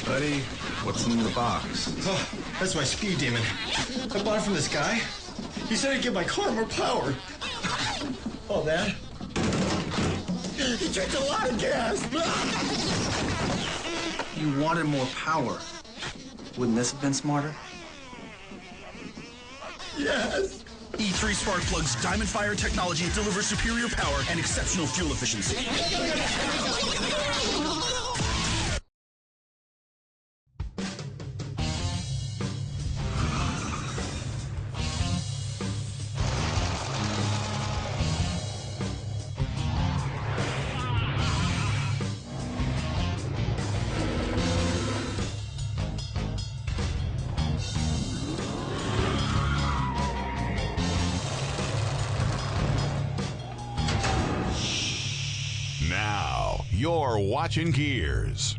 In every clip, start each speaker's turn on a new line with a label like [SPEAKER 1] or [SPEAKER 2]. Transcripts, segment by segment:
[SPEAKER 1] Buddy, what's in the box?
[SPEAKER 2] Oh, that's my speed demon. I bought it from this guy. He said he'd give my car more power. Oh, that? He drinks a lot of gas.
[SPEAKER 1] You wanted more power. Wouldn't this have been smarter?
[SPEAKER 2] Yes.
[SPEAKER 3] E3 spark plugs diamond fire technology delivers superior power and exceptional fuel efficiency.
[SPEAKER 4] Now, you're watching Gears.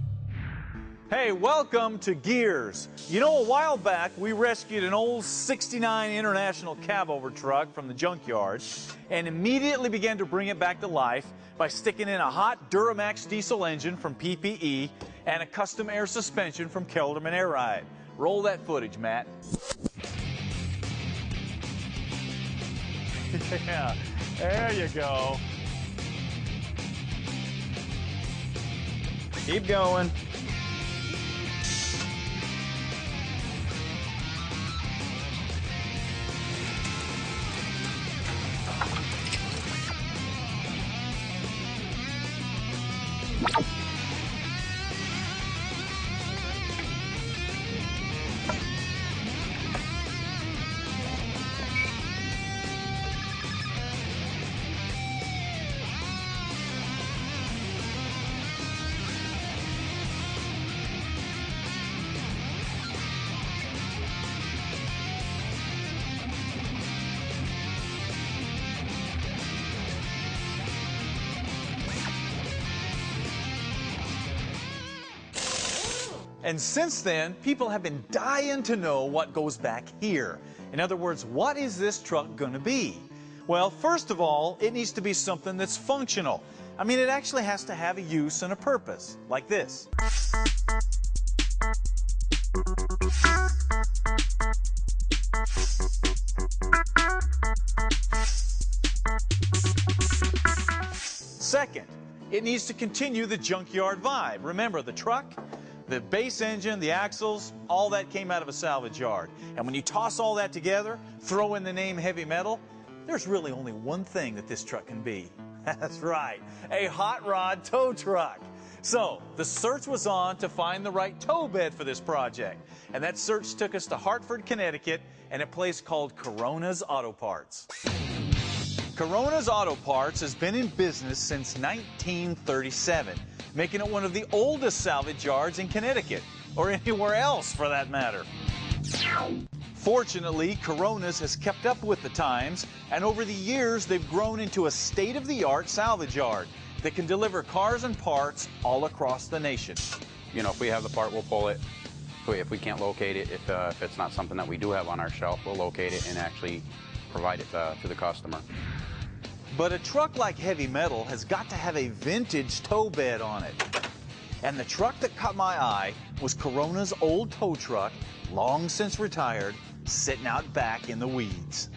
[SPEAKER 5] Hey, welcome to Gears. You know, a while back, we rescued an old 69 International cab-over truck from the junkyard and immediately began to bring it back to life by sticking in a hot Duramax diesel engine from PPE and a custom air suspension from Kelderman Air Ride. Roll that footage, Matt. Yeah, there you go. Keep going. And since then, people have been dying to know what goes back here. In other words, what is this truck going to be? Well, first of all, it needs to be something that's functional. I mean, it actually has to have a use and a purpose, like this. Second, it needs to continue the junkyard vibe. Remember, the truck, the base engine, the axles, all that came out of a salvage yard. And when you toss all that together, throw in the name heavy metal, there's really only one thing that this truck can be. That's right, a hot rod tow truck. So the search was on to find the right tow bed for this project. And that search took us to Hartford, Connecticut, and a place called Corona's Auto Parts. Corona's Auto Parts has been in business since 1937. Making it one of the oldest salvage yards in Connecticut, or anywhere else for that matter. Fortunately, Corona's has kept up with the times, and over the years they've grown into a state-of-the-art salvage yard that can deliver cars and parts all across the nation.
[SPEAKER 6] You know, if we have the part, we'll pull it. If we can't locate it, if it's not something that we do have on our shelf, we'll locate it and actually provide it to the customer.
[SPEAKER 5] But a truck like heavy metal has got to have a vintage tow bed on it. And the truck that caught my eye was Corona's old tow truck, long since retired, sitting out back in the weeds.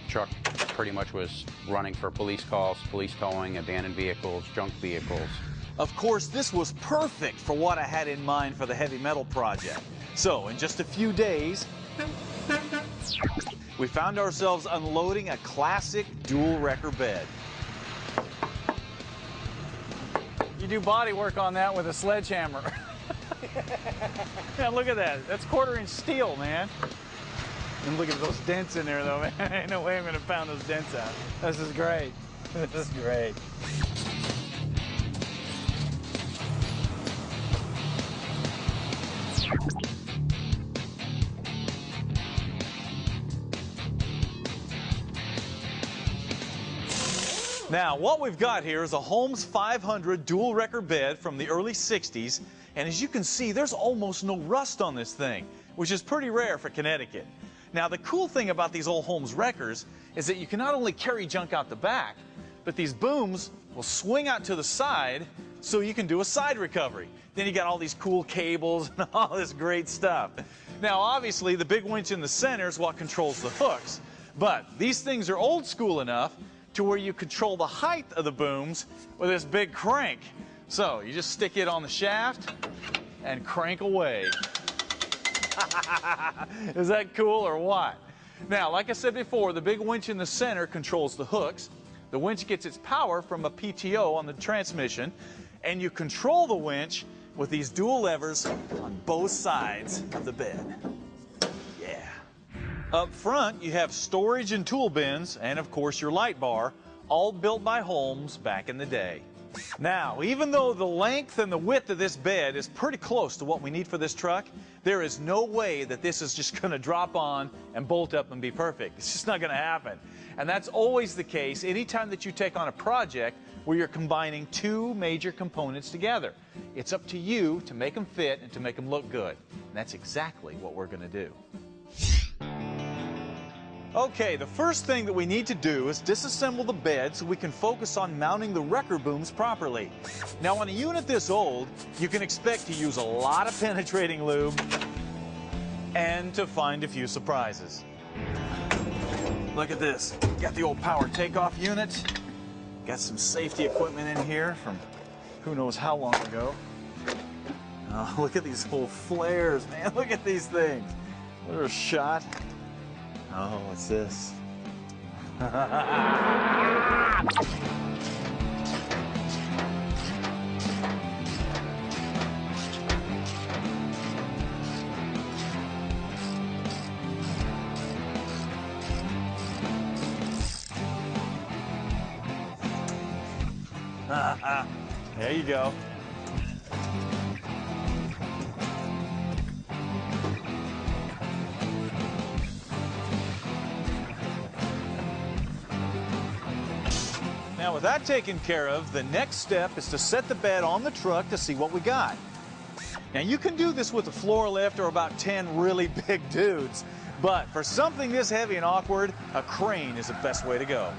[SPEAKER 6] Truck pretty much was running for police calls, police towing, abandoned vehicles, junk vehicles.
[SPEAKER 5] Of course, this was perfect for what I had in mind for the heavy metal project. So, in just a few days, we found ourselves unloading a classic dual wrecker bed. You do body work on that with a sledgehammer. Yeah, look at that. That's quarter-inch steel, man. And look at those dents in there, though, man. Ain't no way I'm going to pound those dents out. This is great. This is great. Now, what we've got here is a Holmes 500 dual wrecker bed from the early 60s, and as you can see, there's almost no rust on this thing, which is pretty rare for Connecticut. Now, the cool thing about these old Holmes wreckers is that you can not only carry junk out the back, but these booms will swing out to the side so you can do a side recovery. Then you got all these cool cables and all this great stuff. Now, obviously, the big winch in the center is what controls the hooks. But these things are old school enough to where you control the height of the booms with this big crank. So you just stick it on the shaft and crank away. Is that cool or what? Now, like I said before, the big winch in the center controls the hooks. The winch gets its power from a PTO on the transmission, and you control the winch with these dual levers on both sides of the bed. Yeah. Up front, you have storage and tool bins, and of course your light bar, all built by Holmes back in the day. Now, even though the length and the width of this bed is pretty close to what we need for this truck, there is no way that this is just going to drop on and bolt up and be perfect. It's just not going to happen. And that's always the case anytime that you take on a project where you're combining two major components together. It's up to you to make them fit and to make them look good. And that's exactly what we're going to do. Okay, the first thing that we need to do is disassemble the bed so we can focus on mounting the wrecker booms properly. Now, on a unit this old, you can expect to use a lot of penetrating lube and to find a few surprises. Look at this. Got the old power takeoff unit. Got some safety equipment in here from who knows how long ago. Oh, look at these old flares, man. Look at these things. What a shot. Oh, what's this? There you go. Now, with that taken care of, the next step is to set the bed on the truck to see what we got. Now, you can do this with a floor lift or about 10 really big dudes, but for something this heavy and awkward, a crane is the best way to go.